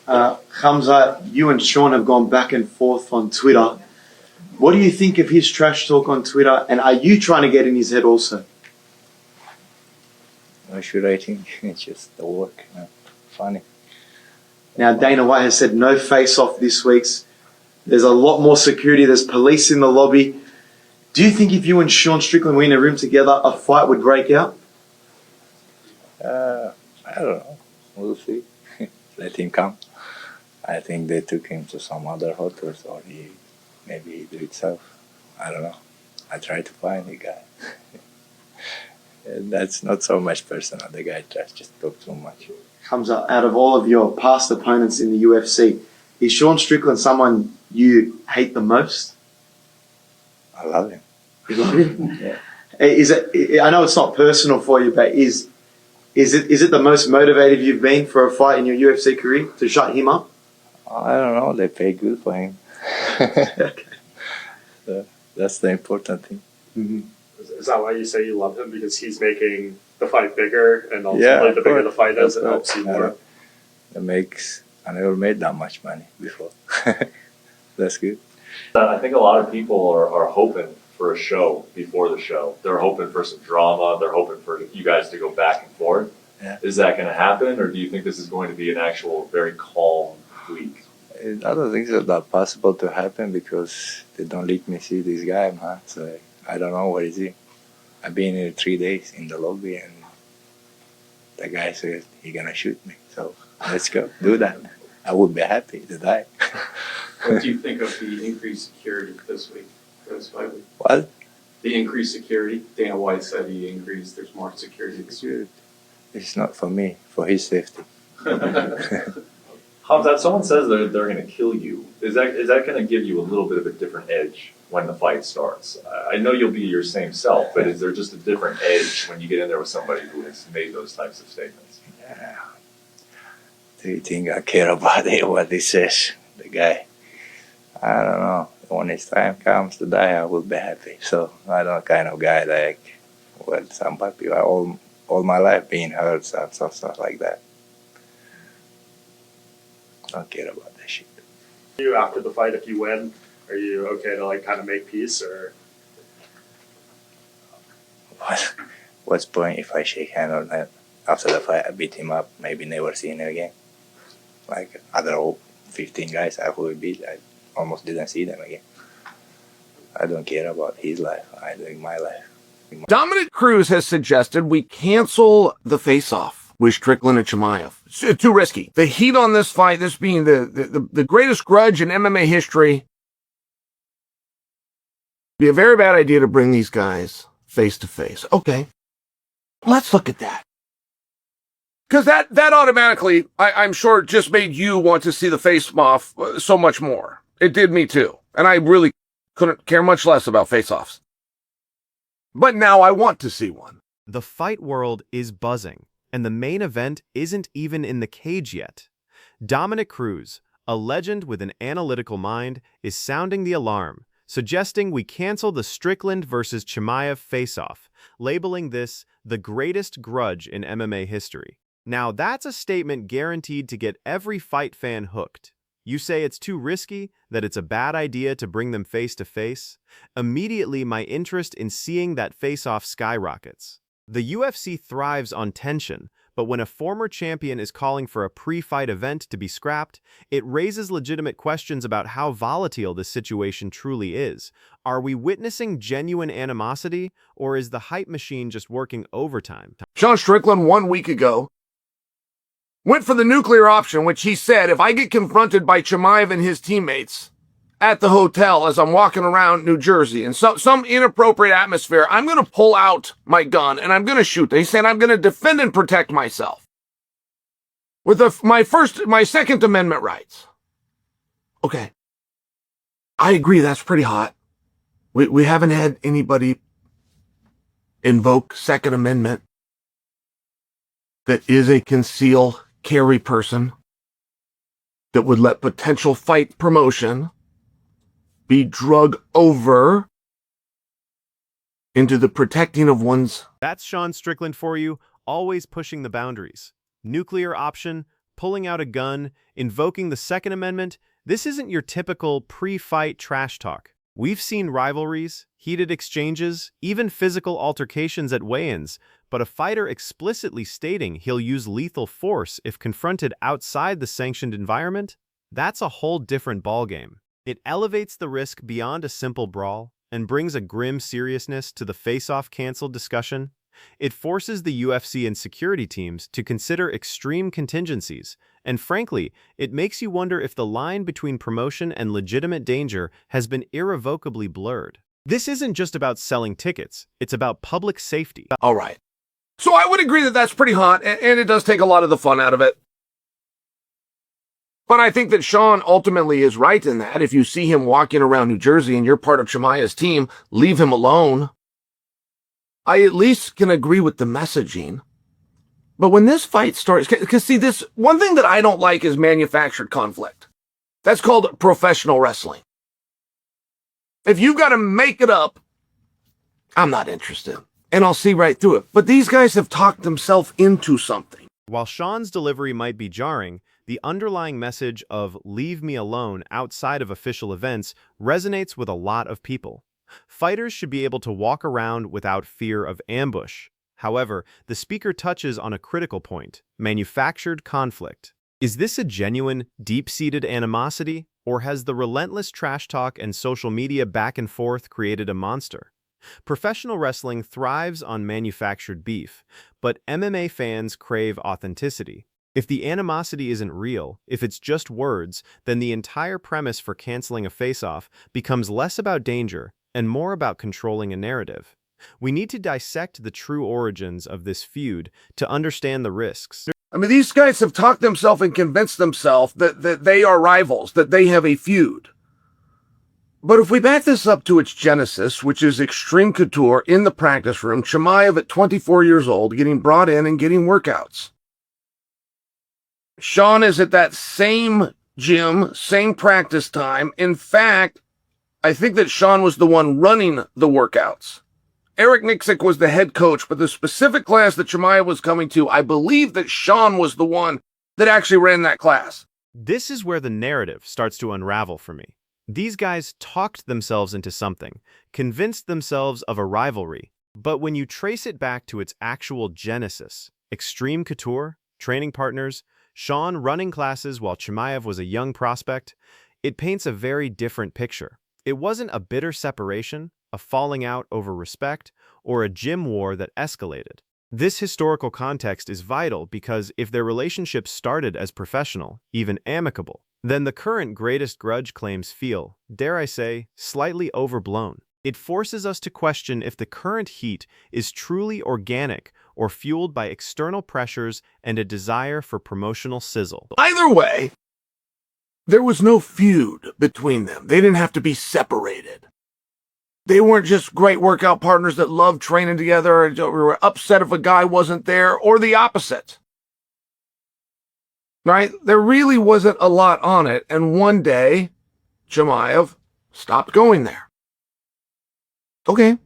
Khamzat, you and Sean have gone back and forth on Twitter. What do you think of his trash talk on Twitter, and are you trying to get in his head also? What should I think? It's just the work. Funny. Now, Dana White has said no face-off this week. There's a lot more security. There's police in the lobby. Do you think if you and Sean Strickland were in a room together, a fight would break out? I don't know. We'll see. Let him come. I think they took him to some other hotels, or maybe he do it himself. I don't know. I try to find the guy. That's not so much personal. The guy just talk too much. Khamzat, out of all of your past opponents in the UFC, is Sean Strickland someone you hate the most? I love him. You love him? Yeah. Is it? I know it's not personal for you, but is it the most motivated you've been for a fight in your UFC career to shut him up? I don't know. They pay good for him. Okay. So that's the important thing. Mm-hmm. Is that why you say you love him? Because he's making the fight bigger, and ultimately the bigger the fight is, it helps you more. I never made that much money before. That's good. I think a lot of people are hoping for a show before the show. They're hoping for some drama. They're hoping for you guys to go back and forth. Yeah. Is that going to happen, or do you think this is going to be an actual very calm week? I don't think it's that possible to happen because they don't let me see this guy, man. So I don't know where is he. I've been here 3 days in the lobby, and the guy said he's gonna shoot me. So let's go do that. I would be happy to die. What do you think of the increased security this week, for this fight week? What? The increased security. Dana White said he increased. There's more security this week. It's not for me, for his safety. Khamzat, someone says they're going to kill you. Is that going to give you a little bit of a different edge when the fight starts? I know you'll be your same self, but is there just a different edge when you get in there with somebody who has made those types of statements? Yeah. Do you think I care about it, what he says, the guy? I don't know. When his time comes to die, I will be happy. So I'm not kind of guy like what some people are all my life being hurt and stuff like that. Don't care about that shit. You after the fight, if you win, are you okay to kind of make peace, or? What's the point if I shake hand or not? After the fight, I beat him up, maybe never see him again. Like other 15 guys I would beat, I almost didn't see them again. I don't care about his life. I'm doing my life. Dominic Cruz has suggested we cancel the face-off with Strickland and Chimaev. It's too risky. The heat on this fight, this being the greatest grudge in MMA history, be a very bad idea to bring these guys face to face. Okay, let's look at that. Because that automatically, I'm sure, just made you want to see the face-off so much more. It did me too. And I really couldn't care much less about face-offs. But now I want to see one. The fight world is buzzing, and the main event isn't even in the cage yet. Dominic Cruz, a legend with an analytical mind, is sounding the alarm, suggesting we cancel the Strickland versus Chimaev face-off, labeling this the greatest grudge in MMA history. Now, that's a statement guaranteed to get every fight fan hooked. You say it's too risky, that it's a bad idea to bring them face-to-face? Immediately, my interest in seeing that face-off skyrockets. The UFC thrives on tension, but when a former champion is calling for a pre-fight event to be scrapped, it raises legitimate questions about how volatile this situation truly is. Are we witnessing genuine animosity, or is the hype machine just working overtime? Sean Strickland 1 week ago went for the nuclear option, which he said, if I get confronted by Chimaev and his teammates at the hotel as I'm walking around New Jersey in some inappropriate atmosphere, I'm going to pull out my gun and I'm going to shoot. He said, I'm going to defend and protect myself with my Second Amendment rights. Okay. I agree. That's pretty hot. We haven't had anybody invoke Second Amendment that is a conceal carry person that would let potential fight promotion be drug over into the protecting of one's... That's Sean Strickland for you, always pushing the boundaries. Nuclear option, pulling out a gun, invoking the Second Amendment. This isn't your typical pre-fight trash talk. We've seen rivalries, heated exchanges, even physical altercations at weigh-ins, but a fighter explicitly stating he'll use lethal force if confronted outside the sanctioned environment? That's a whole different ballgame. It elevates the risk beyond a simple brawl and brings a grim seriousness to the face-off canceled discussion. It forces the UFC and security teams to consider extreme contingencies, and frankly, it makes you wonder if the line between promotion and legitimate danger has been irrevocably blurred. This isn't just about selling tickets, it's about public safety. All right. So I would agree that that's pretty hot, and it does take a lot of the fun out of it. But I think that Sean ultimately is right in that. If you see him walking around New Jersey and you're part of Chimaev's team, leave him alone. I at least can agree with the messaging. But when this fight starts, because see, this one thing that I don't like is manufactured conflict. That's called professional wrestling. If you've got to make it up, I'm not interested. And I'll see right through it. But these guys have talked themselves into something. While Sean's delivery might be jarring, the underlying message of "leave me alone" outside of official events resonates with a lot of people. Fighters should be able to walk around without fear of ambush. However, the speaker touches on a critical point: manufactured conflict. Is this a genuine, deep-seated animosity, or has the relentless trash talk and social media back and forth created a monster? Professional wrestling thrives on manufactured beef, but MMA fans crave authenticity. If the animosity isn't real, if it's just words, then the entire premise for canceling a face-off becomes less about danger and more about controlling a narrative. We need to dissect the true origins of this feud to understand the risks. I mean, these guys have talked themselves and convinced themselves that they are rivals, that they have a feud. But if we back this up to its genesis, which is extreme couture in the practice room, Chimaev at 24 years old, getting brought in and getting workouts. Sean is at that same gym, same practice time. In fact, I think that Sean was the one running the workouts. Eric Nixick was the head coach, but the specific class that Chimaev was coming to, I believe that Sean was the one that actually ran that class. This is where the narrative starts to unravel for me. These guys talked themselves into something, convinced themselves of a rivalry, but when you trace it back to its actual genesis, extreme couture, training partners, Sean running classes while Chimaev was a young prospect, it paints a very different picture. It wasn't a bitter separation, a falling out over respect, or a gym war that escalated. This historical context is vital because if their relationship started as professional, even amicable, then the current greatest grudge claims feel, dare I say, slightly overblown. It forces us to question if the current heat is truly organic or fueled by external pressures and a desire for promotional sizzle. Either way, there was no feud between them. They didn't have to be separated. They weren't just great workout partners that loved training together or were upset if a guy wasn't there, or the opposite. Right? There really wasn't a lot on it, and one day, Chimaev stopped going there. Okay.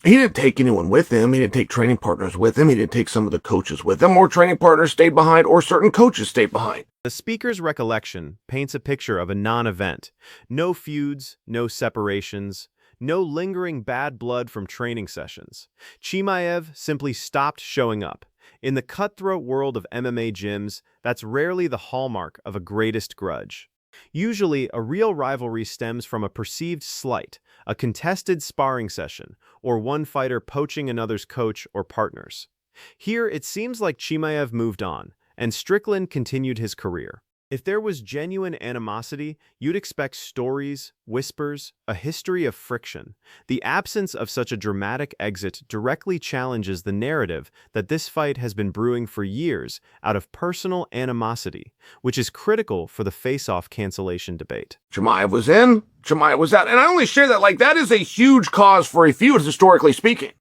He didn't take anyone with him. He didn't take training partners with him. He didn't take some of the coaches with him, or training partners stayed behind, or certain coaches stayed behind. The speaker's recollection paints a picture of a non-event. No feuds, no separations, no lingering bad blood from training sessions. Chimaev simply stopped showing up. In the cutthroat world of MMA gyms, that's rarely the hallmark of a greatest grudge. Usually, a real rivalry stems from a perceived slight, a contested sparring session, or one fighter poaching another's coach or partners. Here, it seems like Chimaev moved on, and Strickland continued his career. If there was genuine animosity, you'd expect stories, whispers, a history of friction. The absence of such a dramatic exit directly challenges the narrative that this fight has been brewing for years out of personal animosity, which is critical for the face-off cancellation debate. Chimaev was in, Chimaev was out. And I only share that like that is a huge cause for a feud, historically speaking.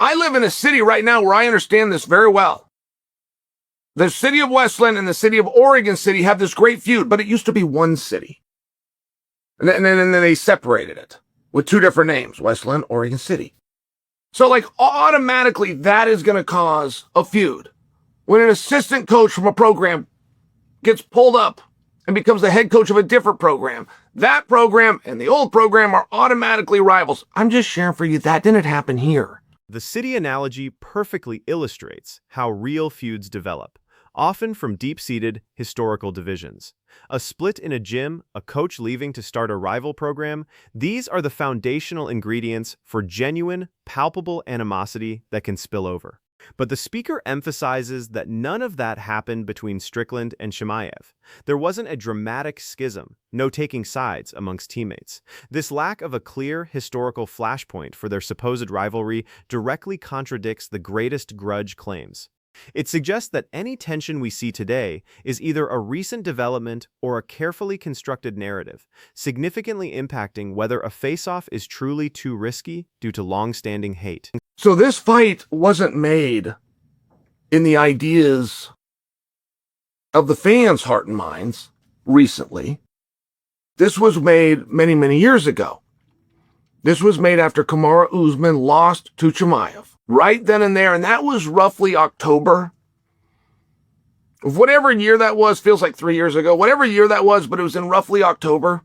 I live in a city right now where I understand this very well. The city of Westland and the city of Oregon City have this great feud, but it used to be one city. And then they separated it with two different names, Westland, Oregon City. So like automatically that is going to cause a feud. when an assistant coach from a program gets pulled up and becomes the head coach of a different program, that program and the old program are automatically rivals. I'm just sharing for you that didn't happen here. The city analogy perfectly illustrates how real feuds develop, often from deep-seated historical divisions. A split in a gym, a coach leaving to start a rival program, these are the foundational ingredients for genuine, palpable animosity that can spill over. But the speaker emphasizes that none of that happened between Strickland and Chimaev. There wasn't a dramatic schism, no taking sides amongst teammates. This lack of a clear historical flashpoint for their supposed rivalry directly contradicts the greatest grudge claims. It suggests that any tension we see today is either a recent development or a carefully constructed narrative, significantly impacting whether a face-off is truly too risky due to long-standing hate. So this fight wasn't made in the ideas of the fans' heart and minds recently. This was made many, many years ago. This was made after Kamaru Usman lost to Chimaev. Right then and there, and that was roughly October of whatever year that was, feels like 3 years ago, whatever year that was, but it was in roughly October.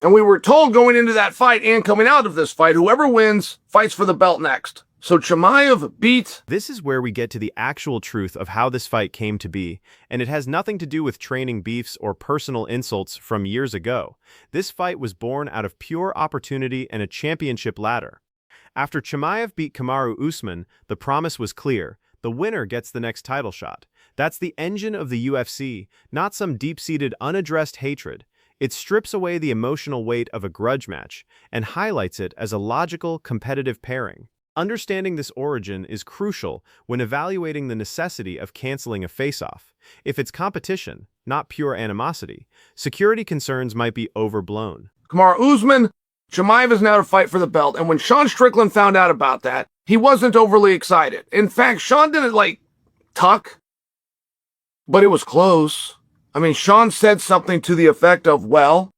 And we were told going into that fight and coming out of this fight, whoever wins fights for the belt next. So Chimaev beat. This is where we get to the actual truth of how this fight came to be, and it has nothing to do with training beefs or personal insults from years ago. This fight was born out of pure opportunity and a championship ladder. After Chimaev beat Kamaru Usman, the promise was clear. The winner gets the next title shot. That's the engine of the UFC, not some deep-seated, unaddressed hatred. It strips away the emotional weight of a grudge match and highlights it as a logical, competitive pairing. Understanding this origin is crucial when evaluating the necessity of canceling a face-off. If it's competition, not pure animosity, security concerns might be overblown. Kamaru Usman, Chimaev is now to fight for the belt, and when Sean Strickland found out about that, he wasn't overly excited. In fact, Sean didn't, tuck, but it was close. I mean, Sean said something to the effect of, well,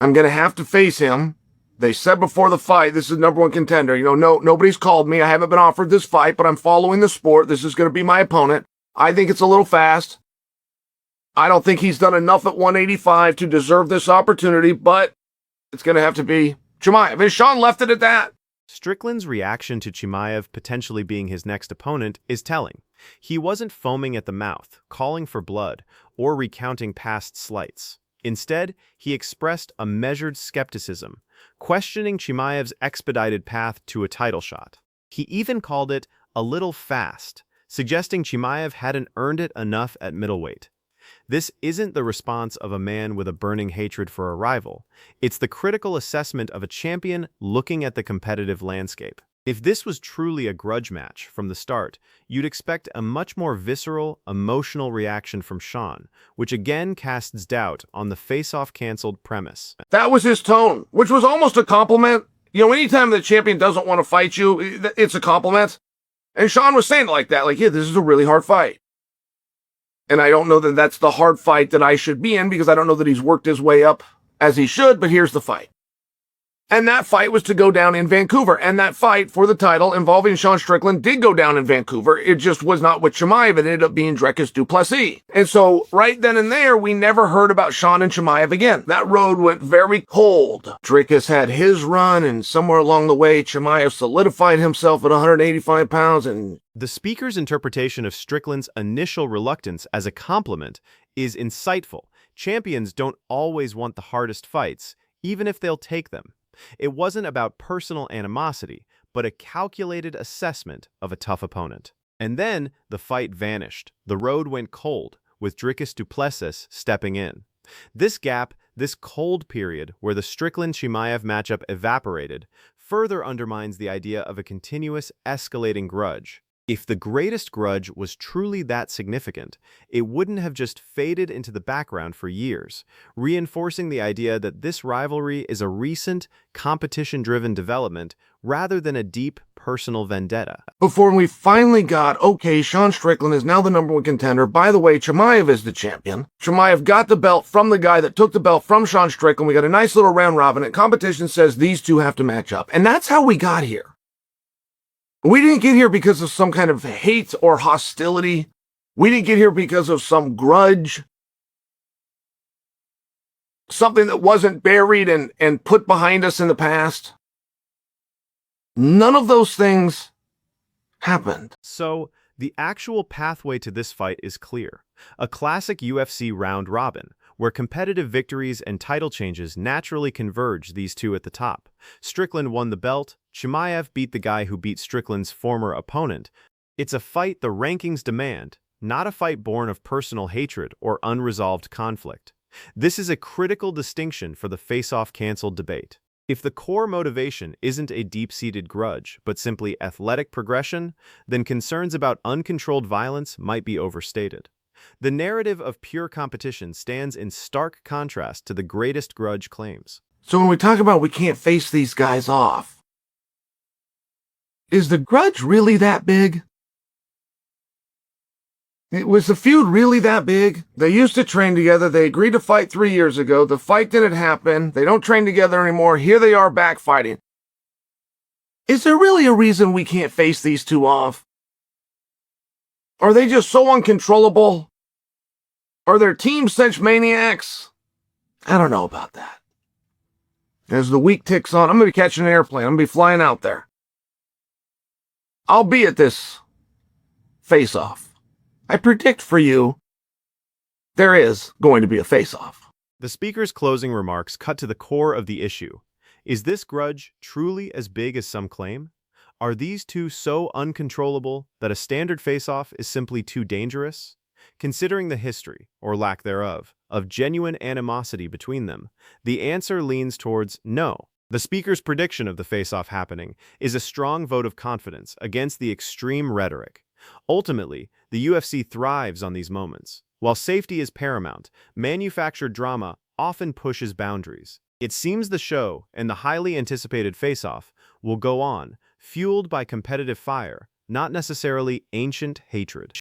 I'm going to have to face him. They said before the fight, this is #1 contender. Nobody's called me. I haven't been offered this fight, but I'm following the sport. This is going to be my opponent. I think it's a little fast. I don't think he's done enough at 185 to deserve this opportunity, but it's going to have to be Chimaev. And Sean left it at that. Strickland's reaction to Chimaev potentially being his next opponent is telling. He wasn't foaming at the mouth, calling for blood, or recounting past slights. Instead, he expressed a measured skepticism, questioning Chimaev's expedited path to a title shot. He even called it a little fast, suggesting Chimaev hadn't earned it enough at middleweight. This isn't the response of a man with a burning hatred for a rival. It's the critical assessment of a champion looking at the competitive landscape. If this was truly a grudge match from the start, you'd expect a much more visceral, emotional reaction from Sean, which again casts doubt on the face-off canceled premise. That was his tone, which was almost a compliment. Anytime the champion doesn't want to fight you, it's a compliment. And Sean was saying it like that, yeah, this is a really hard fight. And I don't know that that's the hard fight that I should be in because I don't know that he's worked his way up as he should, but here's the fight. And that fight was to go down in Vancouver. And that fight for the title involving Sean Strickland did go down in Vancouver. It just was not with Chimaev. It ended up being Dricus du Plessis. And so right then and there, we never heard about Sean and Chimaev again. That road went very cold. Dricus had his run, and somewhere along the way, Chimaev solidified himself at 185 pounds. And the speaker's interpretation of Strickland's initial reluctance as a compliment is insightful. Champions don't always want the hardest fights, even if they'll take them. It wasn't about personal animosity, but a calculated assessment of a tough opponent. And then the fight vanished. The road went cold, with Dricus du Plessis stepping in. This gap, this cold period where the Strickland-Chimaev matchup evaporated, further undermines the idea of a continuous, escalating grudge. If the greatest grudge was truly that significant, it wouldn't have just faded into the background for years, reinforcing the idea that this rivalry is a recent, competition-driven development rather than a deep, personal vendetta. Before we finally got, okay, Sean Strickland is now the #1 contender. By the way, Chimaev is the champion. Chimaev got the belt from the guy that took the belt from Sean Strickland. We got a nice little round robin, and competition says these two have to match up. And that's how we got here. We didn't get here because of some kind of hate or hostility. We didn't get here because of some grudge. Something that wasn't buried and put behind us in the past. None of those things happened. So, the actual pathway to this fight is clear. A classic UFC round robin, where competitive victories and title changes naturally converge these two at the top. Strickland won the belt, Chimaev beat the guy who beat Strickland's former opponent. It's a fight the rankings demand, not a fight born of personal hatred or unresolved conflict. This is a critical distinction for the face-off canceled debate. If the core motivation isn't a deep-seated grudge, but simply athletic progression, then concerns about uncontrolled violence might be overstated. The narrative of pure competition stands in stark contrast to the greatest grudge claims. So when we talk about we can't face these guys off, is the grudge really that big? Was the feud really that big? They used to train together. They agreed to fight 3 years ago. The fight didn't happen. They don't train together anymore. Here they are back fighting. Is there really a reason we can't face these two off? Are they just so uncontrollable? Are their teams such maniacs? I don't know about that. As the week ticks on, I'm going to be catching an airplane. I'm going to be flying out there. I'll be at this face-off. I predict for you, there is going to be a face-off. The speaker's closing remarks cut to the core of the issue. Is this grudge truly as big as some claim? Are these two so uncontrollable that a standard face-off is simply too dangerous? Considering the history, or lack thereof, of genuine animosity between them, the answer leans towards no. The speaker's prediction of the face-off happening is a strong vote of confidence against the extreme rhetoric. Ultimately, the UFC thrives on these moments. While safety is paramount, manufactured drama often pushes boundaries. It seems the show and the highly anticipated face-off will go on, fueled by competitive fire, not necessarily ancient hatred.